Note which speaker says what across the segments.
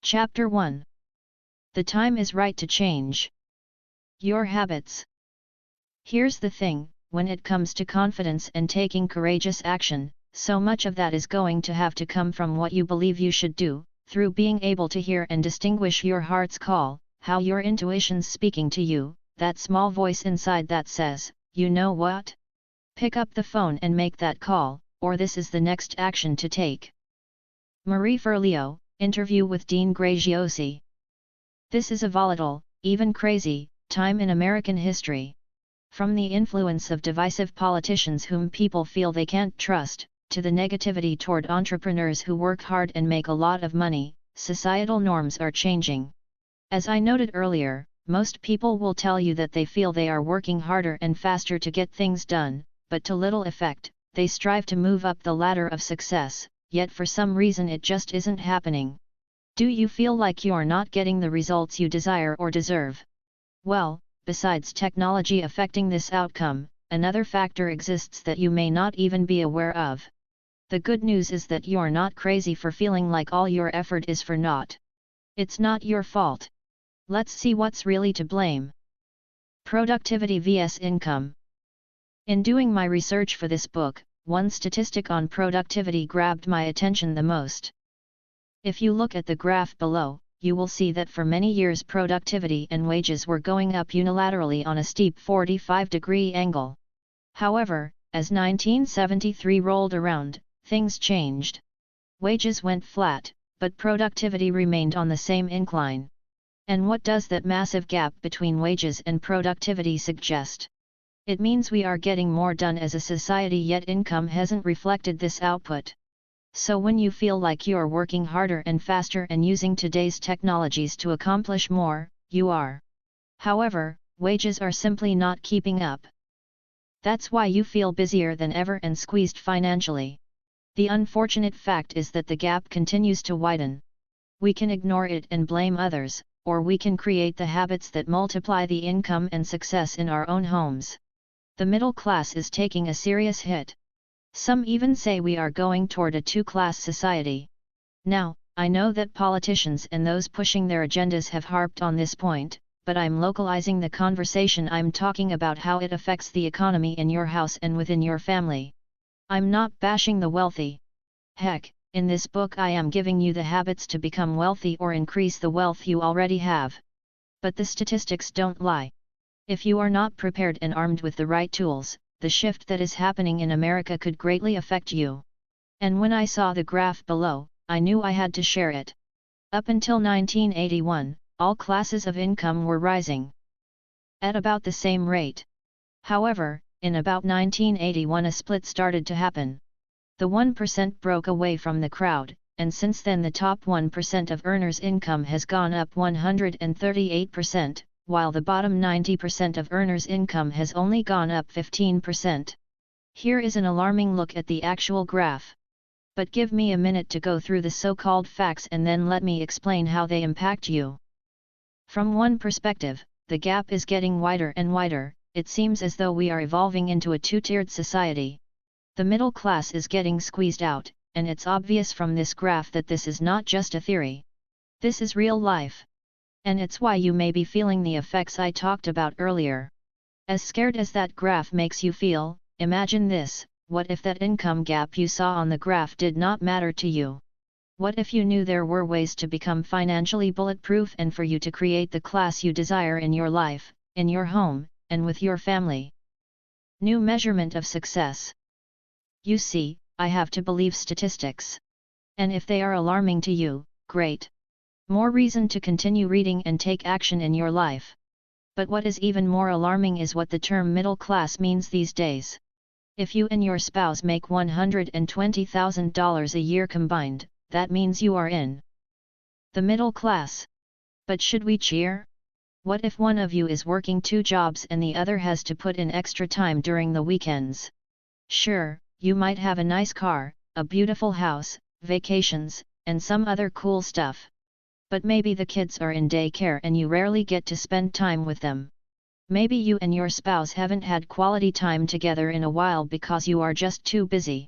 Speaker 1: Chapter 1. The time is right to change your habits. Here's the thing, when it comes to confidence and taking courageous action, so much of that is going to have to come from what you believe you should do, through being able to hear and distinguish your heart's call, how your intuition's speaking to you, that small voice inside that says, you know what? Pick up the phone and make that call, or this is the next action to take. Marie Forleo, interview with Dean Graziosi. This is a volatile, even crazy, time in American history. From the influence of divisive politicians whom people feel they can't trust, to the negativity toward entrepreneurs who work hard and make a lot of money, societal norms are changing. As I noted earlier, most people will tell you that they feel they are working harder and faster to get things done, but to little effect. They strive to move up the ladder of success, yet for some reason it just isn't happening. Do you feel like you're not getting the results you desire or deserve? Well, besides technology affecting this outcome, another factor exists that you may not even be aware of. The good news is that you're not crazy for feeling like all your effort is for naught. It's not your fault. Let's see what's really to blame. Productivity vs. income. In doing my research for this book, one statistic on productivity grabbed my attention the most. If you look at the graph below, you will see that for many years productivity and wages were going up unilaterally on a steep 45-degree angle. However, as 1973 rolled around, things changed. Wages went flat, but productivity remained on the same incline. And what does that massive gap between wages and productivity suggest? It means we are getting more done as a society, yet income hasn't reflected this output. So when you feel like you're working harder and faster and using today's technologies to accomplish more, you are. However, wages are simply not keeping up. That's why you feel busier than ever and squeezed financially. The unfortunate fact is that the gap continues to widen. We can ignore it and blame others, or we can create the habits that multiply the income and success in our own homes. The middle class is taking a serious hit. Some even say we are going toward a two-class society. Now, I know that politicians and those pushing their agendas have harped on this point, but I'm localizing the conversation. I'm talking about how it affects the economy in your house and within your family. I'm not bashing the wealthy. Heck, in this book I am giving you the habits to become wealthy or increase the wealth you already have. But the statistics don't lie. If you are not prepared and armed with the right tools, the shift that is happening in America could greatly affect you. And when I saw the graph below, I knew I had to share it. Up until 1981, all classes of income were rising at about the same rate. However, in about 1981 a split started to happen. The 1% broke away from the crowd, and since then the top 1% of earners' income has gone up 138%. While the bottom 90% of earners' income has only gone up 15%. Here is an alarming look at the actual graph. But give me a minute to go through the so-called facts and then let me explain how they impact you. From one perspective, the gap is getting wider and wider. It seems as though we are evolving into a two-tiered society. The middle class is getting squeezed out, and it's obvious from this graph that this is not just a theory. This is real life. And it's why you may be feeling the effects I talked about earlier. As scared as that graph makes you feel, imagine this: what if that income gap you saw on the graph did not matter to you? What if you knew there were ways to become financially bulletproof and for you to create the class you desire in your life, in your home, and with your family? New measurement of success. You see, I have to believe statistics. And if they are alarming to you, great. More reason to continue reading and take action in your life. But what is even more alarming is what the term middle class means these days. If you and your spouse make $120,000 a year combined, that means you are in the middle class. But should we cheer? What if one of you is working 2 jobs and the other has to put in extra time during the weekends? Sure, you might have a nice car, a beautiful house, vacations, and some other cool stuff. But maybe the kids are in daycare and you rarely get to spend time with them. Maybe you and your spouse haven't had quality time together in a while because you are just too busy.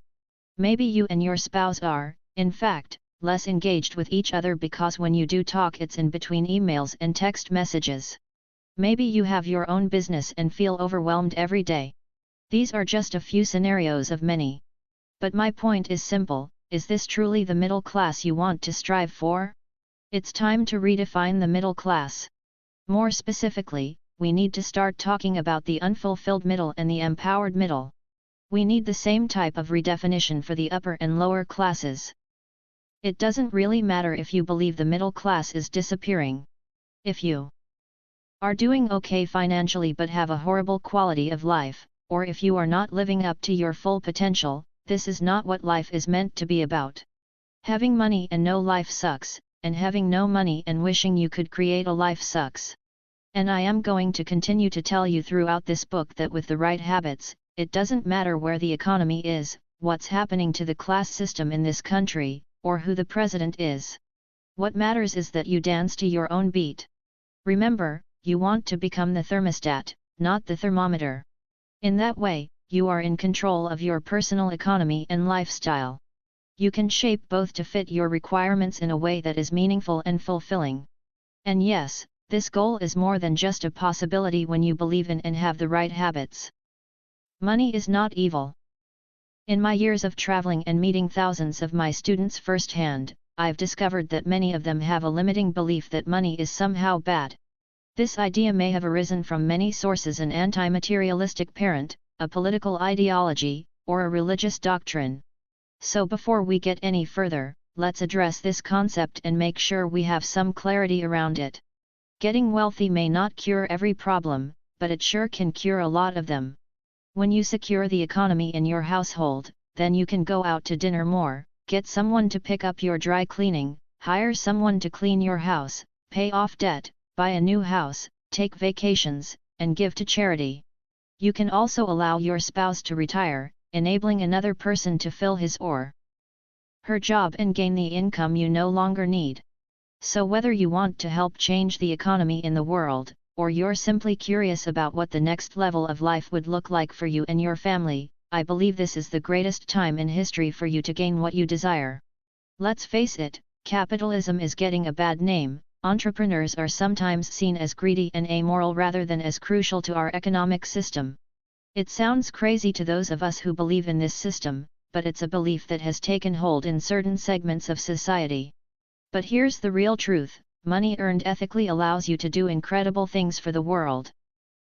Speaker 1: Maybe you and your spouse are, in fact, less engaged with each other because when you do talk it's in between emails and text messages. Maybe you have your own business and feel overwhelmed every day. These are just a few scenarios of many. But my point is simple, is this truly the middle class you want to strive for? It's time to redefine the middle class. More specifically, we need to start talking about the unfulfilled middle and the empowered middle. We need the same type of redefinition for the upper and lower classes. It doesn't really matter if you believe the middle class is disappearing. If you are doing okay financially but have a horrible quality of life, or if you are not living up to your full potential, this is not what life is meant to be about. Having money and no life sucks, and having no money and wishing you could create a life sucks. And I am going to continue to tell you throughout this book that with the right habits, it doesn't matter where the economy is, what's happening to the class system in this country, or who the president is. What matters is that you dance to your own beat. Remember, you want to become the thermostat, not the thermometer. In that way, you are in control of your personal economy and lifestyle. You can shape both to fit your requirements in a way that is meaningful and fulfilling. And yes, this goal is more than just a possibility when you believe in and have the right habits. Money is not evil. In my years of traveling and meeting thousands of my students firsthand, I've discovered that many of them have a limiting belief that money is somehow bad. This idea may have arisen from many sources: an anti-materialistic parent, a political ideology, or a religious doctrine. So before we get any further, let's address this concept and make sure we have some clarity around it. Getting wealthy may not cure every problem, but it sure can cure a lot of them. When you secure the economy in your household, then you can go out to dinner more, get someone to pick up your dry cleaning, hire someone to clean your house, pay off debt, buy a new house, take vacations, and give to charity. You can also allow your spouse to retire, enabling another person to fill his or her job and gain the income you no longer need. So whether you want to help change the economy in the world, or you're simply curious about what the next level of life would look like for you and your family, I believe this is the greatest time in history for you to gain what you desire. Let's face it, capitalism is getting a bad name. Entrepreneurs are sometimes seen as greedy and amoral rather than as crucial to our economic system. It sounds crazy to those of us who believe in this system, but it's a belief that has taken hold in certain segments of society. But here's the real truth: money earned ethically allows you to do incredible things for the world.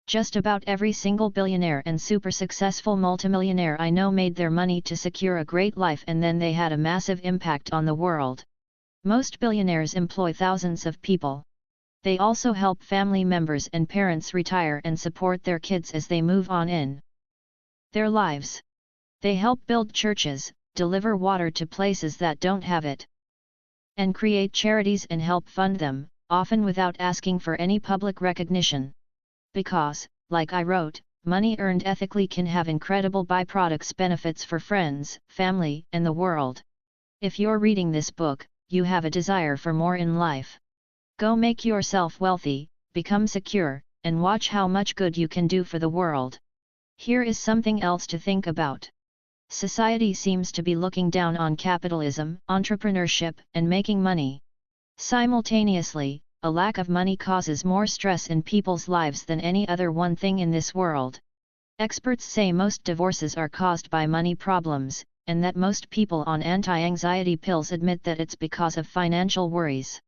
Speaker 1: Just about every single billionaire and super successful multimillionaire I know made their money to secure a great life, and then they had a massive impact on the world. Most billionaires employ thousands of people. They also help family members and parents retire and support their kids as they move on in their lives. They help build churches, deliver water to places that don't have it, and create charities and help fund them, often without asking for any public recognition. Because, like I wrote, money earned ethically can have incredible byproducts, benefits for friends, family, and the world. If you're reading this book, you have a desire for more in life. Go make yourself wealthy, become secure, and watch how much good you can do for the world. Here is something else to think about. Society seems to be looking down on capitalism, entrepreneurship, and making money. Simultaneously, a lack of money causes more stress in people's lives than any other one thing in this world. Experts say most divorces are caused by money problems, and that most people on anti-anxiety pills admit that it's because of financial worries.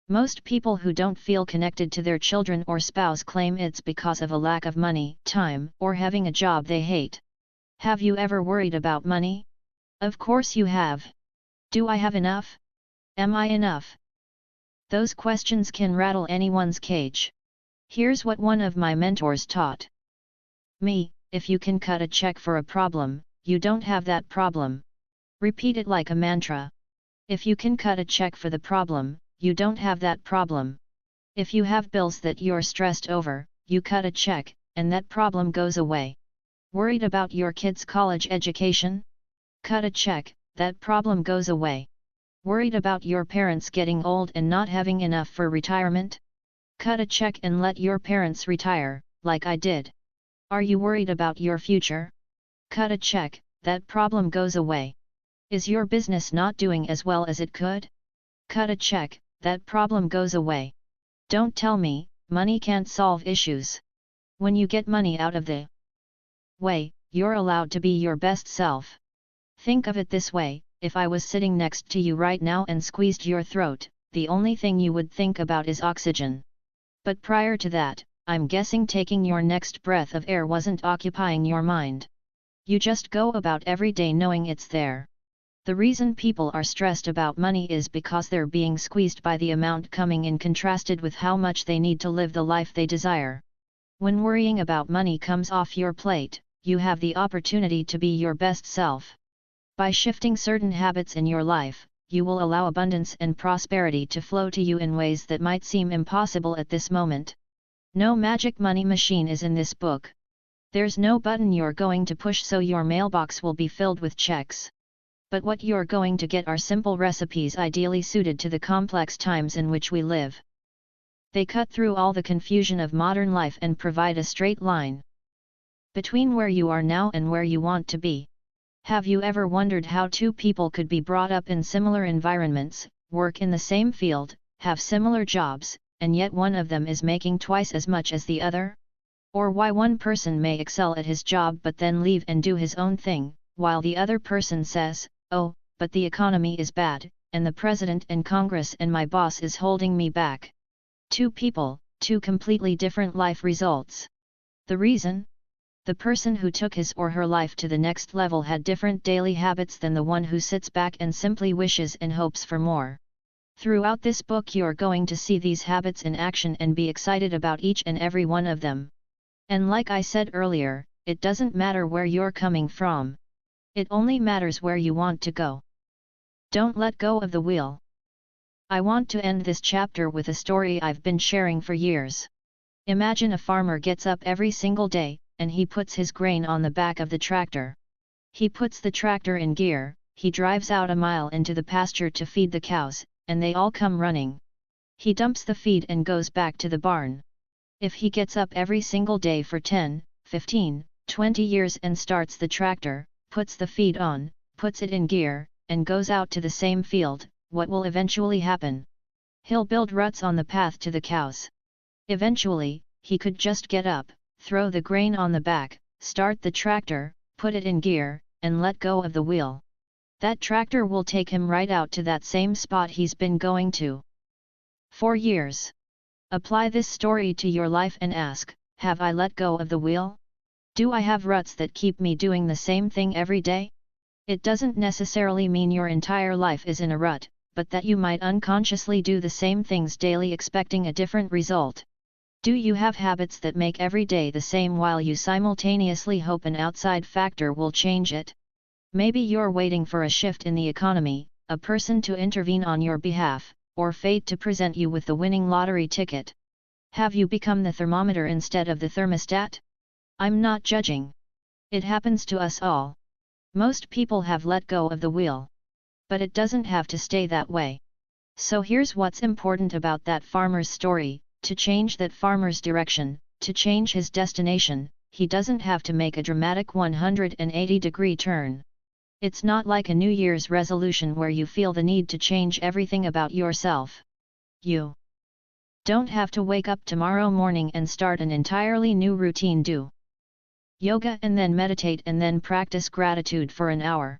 Speaker 1: Most people who don't feel connected to their children or spouse claim it's because of a lack of money, time, or having a job they hate. Have you ever worried about money? Of course you have. Do I have enough? Am I enough? Those questions can rattle anyone's cage. Here's what one of my mentors taught me: if you can cut a check for a problem, you don't have that problem. Repeat it like a mantra. If you can cut a check for the problem, you don't have that problem. If you have bills that you're stressed over, you cut a check, and that problem goes away. Worried about your kids' college education? Cut a check, that problem goes away. Worried about your parents getting old and not having enough for retirement? Cut a check and let your parents retire, like I did. Are you worried about your future? Cut a check, that problem goes away. Is your business not doing as well as it could? Cut a check, that problem goes away. Don't tell me, money can't solve issues. When you get money out of the way, you're allowed to be your best self. Think of it this way, if I was sitting next to you right now and squeezed your throat, the only thing you would think about is oxygen. But prior to that, I'm guessing taking your next breath of air wasn't occupying your mind. You just go about every day knowing it's there. The reason people are stressed about money is because they're being squeezed by the amount coming in contrasted with how much they need to live the life they desire. When worrying about money comes off your plate, you have the opportunity to be your best self. By shifting certain habits in your life, you will allow abundance and prosperity to flow to you in ways that might seem impossible at this moment. No magic money machine is in this book. There's no button you're going to push so your mailbox will be filled with checks. But what you're going to get are simple recipes ideally suited to the complex times in which we live. They cut through all the confusion of modern life and provide a straight line between where you are now and where you want to be. Have you ever wondered how two people could be brought up in similar environments, work in the same field, have similar jobs, and yet one of them is making twice as much as the other? Or why one person may excel at his job but then leave and do his own thing, while the other person says, "Oh, but the economy is bad, and the president and Congress and my boss is holding me back." Two people, two completely different life results. The reason? The person who took his or her life to the next level had different daily habits than the one who sits back and simply wishes and hopes for more. Throughout this book you're going to see these habits in action and be excited about each and every one of them. And like I said earlier, it doesn't matter where you're coming from. It only matters where you want to go. Don't let go of the wheel. I want to end this chapter with a story I've been sharing for years. Imagine a farmer gets up every single day, and he puts his grain on the back of the tractor. He puts the tractor in gear, he drives out a mile into the pasture to feed the cows, and they all come running. He dumps the feed and goes back to the barn. If he gets up every single day for 10, 15, 20 years and starts the tractor, puts the feed on, puts it in gear, and goes out to the same field, what will eventually happen? He'll build ruts on the path to the cows. Eventually, he could just get up, throw the grain on the back, start the tractor, put it in gear, and let go of the wheel. That tractor will take him right out to that same spot he's been going to for years. Apply this story to your life and ask, have I let go of the wheel? Do I have ruts that keep me doing the same thing every day? It doesn't necessarily mean your entire life is in a rut, but that you might unconsciously do the same things daily expecting a different result. Do you have habits that make every day the same while you simultaneously hope an outside factor will change it? Maybe you're waiting for a shift in the economy, a person to intervene on your behalf, or fate to present you with the winning lottery ticket. Have you become the thermometer instead of the thermostat? I'm not judging. It happens to us all. Most people have let go of the wheel. But it doesn't have to stay that way. So here's what's important about that farmer's story: to change that farmer's direction, to change his destination, he doesn't have to make a dramatic 180-degree turn. It's not like a New Year's resolution where you feel the need to change everything about yourself. You don't have to wake up tomorrow morning and start an entirely new routine. Do yoga and then meditate and then practice gratitude for an hour.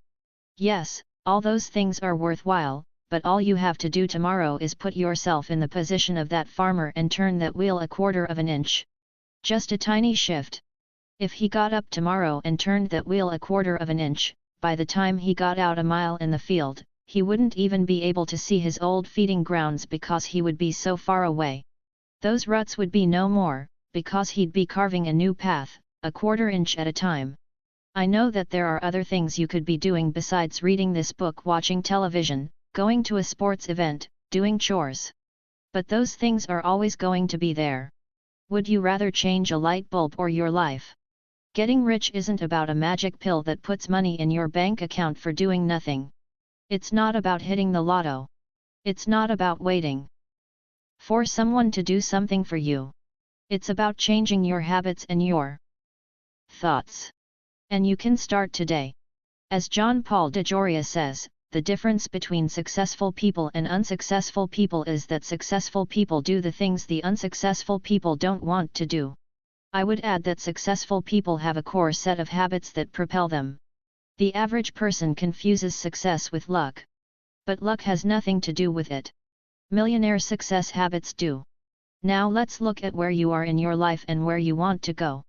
Speaker 1: Yes, all those things are worthwhile, but all you have to do tomorrow is put yourself in the position of that farmer and turn that wheel a quarter of an inch. Just a tiny shift. If he got up tomorrow and turned that wheel a quarter of an inch, by the time he got out a mile in the field, he wouldn't even be able to see his old feeding grounds because he would be so far away. Those ruts would be no more, because he'd be carving a new path, a quarter inch at a time. I know that there are other things you could be doing besides reading this book, watching television, going to a sports event, doing chores. But those things are always going to be there. Would you rather change a light bulb or your life? Getting rich isn't about a magic pill that puts money in your bank account for doing nothing. It's not about hitting the lotto. It's not about waiting for someone to do something for you. It's about changing your habits and your thoughts. And you can start today. As John Paul DeJoria says, the difference between successful people and unsuccessful people is that successful people do the things the unsuccessful people don't want to do. I would add that successful people have a core set of habits that propel them. The average person confuses success with luck. But luck has nothing to do with it. Millionaire success habits do. Now let's look at where you are in your life and where you want to go.